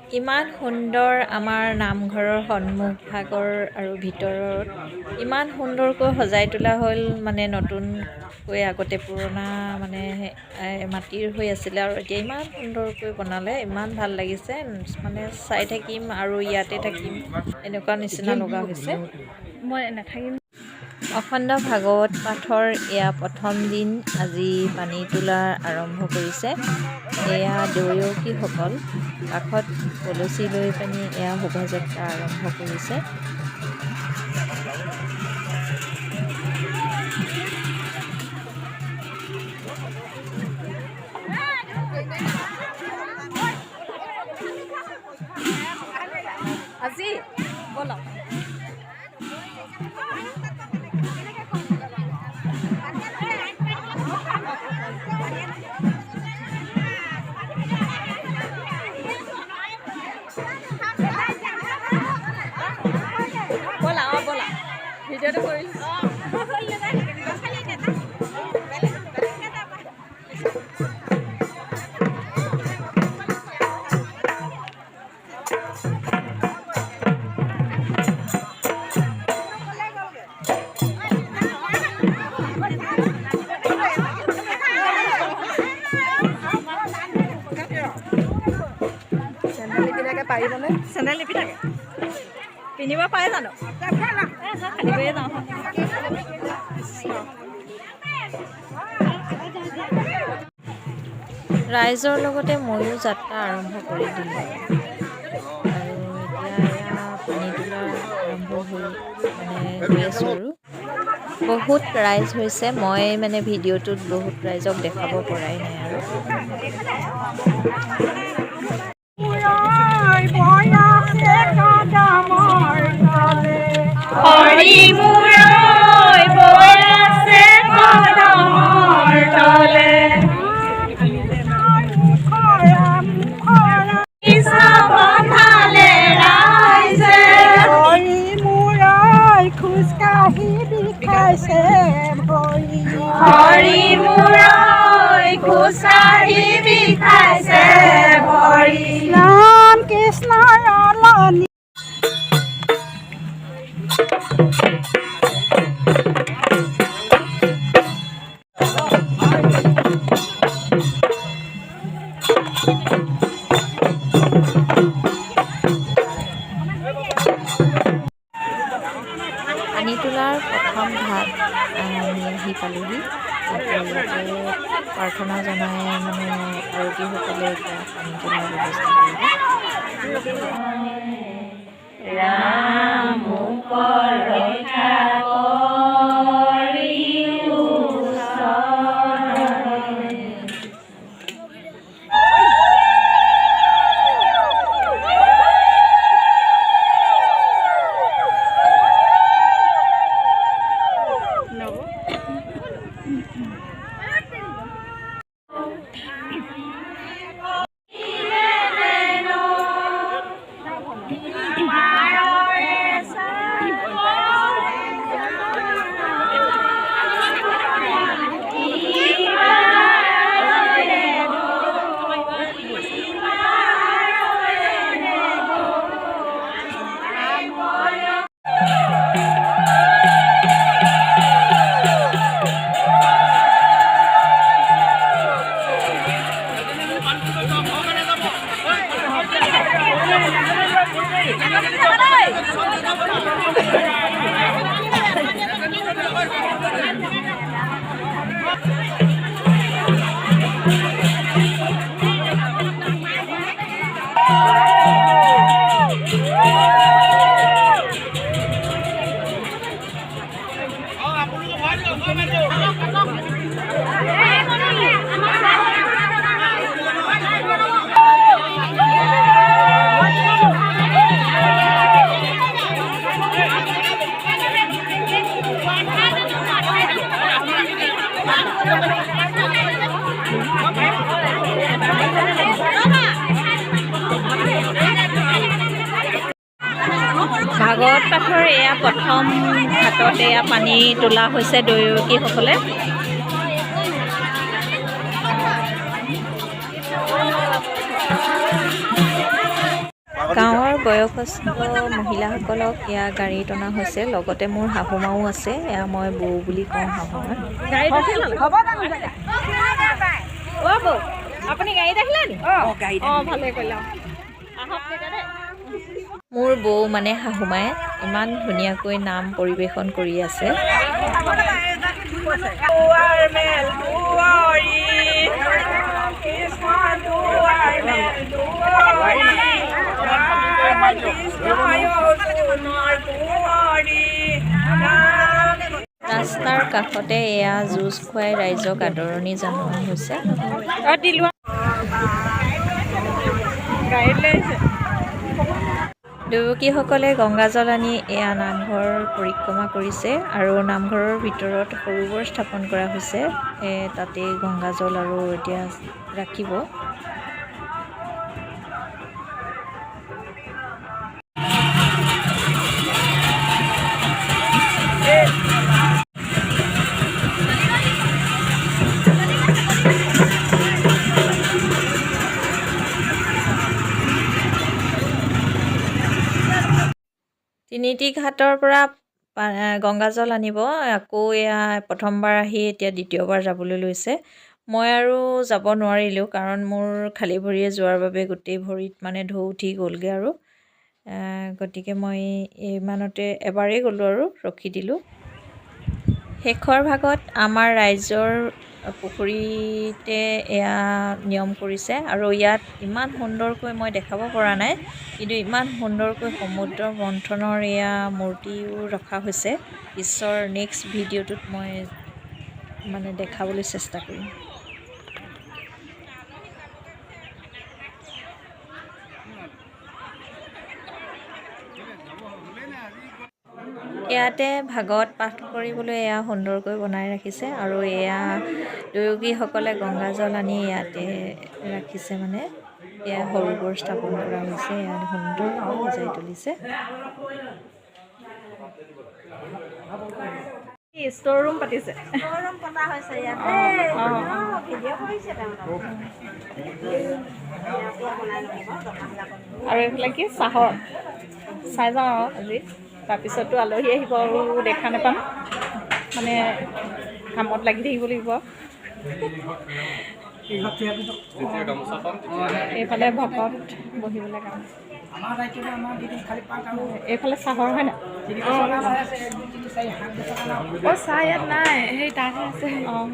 ইমান সুন্দৰ আমাৰ নামঘৰৰ সন্মুখ ভাগৰ আৰু ভিতৰত ইমান সুন্দৰকৈ সজাই তোলা হ'ল মানে নতুনকৈ আগতে পুৰণা মানে মাটিৰ হৈ আছিলে আৰু এতিয়া ইমান সুন্দৰকৈ বনালে ইমান ভাল লাগিছে মানে চাই থাকিম আৰু ইয়াতে থাকিম এনেকুৱা নিচিনা লগা হৈছে মই নাথাকিম অখণ্ড ভাগৱত পাঠৰ এয়া প্ৰথম দিন আজি পানী তোলা আৰম্ভ কৰিছে এয়া দৈয়কীসকল কাষত কলচী লৈ পানি এয়া শোভাযাত্ৰা আৰম্ভ কৰিছে আজি বলক ভিডিঅ'টো কৰিলোঁ চেণ্ডেল নিপিন্ধাকৈ পাৰিবনে চেণ্ডেল নিপিন্ধাকৈ পিন্ধিব পাৰে জানো খালী কৰিয়ে যাওঁ ৰাইজৰ লগতে ময়ো যাত্ৰা আৰম্ভ কৰি দিলোঁ আৰু এতিয়া এয়া পানী তোলা আৰম্ভ হৈ গৈ আছোঁ আৰু বহুত ৰাইজ হৈছে মই মানে ভিডিঅ'টোত বহুত ৰাইজক দেখাব পৰাই নাই আৰু হৰি মূৰৈ বৈ আছে কদমৰ তলে বন্ধালে ৰাইজে হৰি মূৰৈ খোজকাঢ়ি বিষাইছে ভৰি হৰি মূৰৈ খোজকাঢ়ি বিষাইছে ভৰি ৰাম কৃষ্ণৰ অলনি পানী তোলাৰ প্ৰথম ঘাট আমি আহি পালোহি ইয়াতে প্ৰাৰ্থনা জনাই মানে আৰতীসকলে এতিয়া পানী তোলাৰ ব্যৱস্থা কৰিব ৰাম ৰক্ষা ভাগৱত পাঠৰ এয়া প্ৰথম ঘাটত এয়া পানী তোলা হৈছে দৈয়কীসকলে। গাঁৱৰ বয়সস্থ মহিলাসকলক এয়া গাড়ী টনা হৈছে, লগতে মোৰ শাহুমাও আছে, এয়া মই বৌ বুলি কওঁ শাহুমাক। আপুনি গাড়ীত আহিলে নি? অঁ ভালে কৰিলে। মোৰ বৌ মানে শাহুমাই ইমান ধুনীয়াকৈ নাম পৰিৱেশন কৰি আছে। ৰাস্তাৰ কাষতে এয়া জুচ খুৱাই ৰাইজক আদৰণি জনোৱা হৈছে। দৈৱকীসকলে গংগাজল আনি এয়া নামঘৰ পৰিক্ৰমা কৰিছে আৰু নামঘৰৰ ভিতৰত সৰোবৰ স্থাপন কৰা হৈছে। তাতেই গংগাজল আৰু এতিয়া ৰাখিব। তিনিটি ঘাটৰ পৰা গংগাজল আনিব, আকৌ এয়া প্ৰথমবাৰ আহি এতিয়া দ্বিতীয়বাৰ যাবলৈ লৈছে। মই আৰু যাব নোৱাৰিলোঁ, কাৰণ মোৰ খালী ভৰিয়ে যোৱাৰ বাবে গোটেই ভৰিত মানে ঢৌ উঠি গ'লগৈ আৰু গতিকে মই ইমানতে এবাৰেই গ'লোঁ আৰু ৰখি দিলোঁ। শেষৰ ভাগত আমাৰ ৰাইজৰ পুখুৰীতে এয়া নিয়ম কৰিছে আৰু ইয়াত ইমান সুন্দৰকৈ মই দেখাব পৰা নাই, কিন্তু ইমান সুন্দৰকৈ সমুদ্ৰ মন্থনৰ এয়া মূৰ্তিও ৰখা হৈছে। পিছৰ নেক্সট ভিডিঅ'টোত মই মানে দেখাবলৈ চেষ্টা কৰিম। ইয়াতে ভাগৱত পাঠ কৰিবলৈ এয়া সুন্দৰকৈ বনাই ৰাখিছে আৰু এয়া দৈৱকীসকলে গংগাজল আনি ইয়াতে ৰাখিছে, মানে এয়া সৰোবৰ স্থাপন কৰা হৈছে, ইয়াত সুন্দৰকৈ সজাই তুলিছে। ষ্ট'ৰ ৰুম পাতিছে, আৰু এইফালে কি চাহৰ চাই যাওঁ আৰু আজি, তাৰপিছতো আলহী আহিব আৰু দেখা নাপাম, মানে কামত লাগি থাকিব লাগিব। এইফালে ভকত বহিবলৈ কাম, এইফালে চাহৰ হয় নাই? অঁ চাহ ইয়াত নাই, সেই তাতহে আছে। অঁ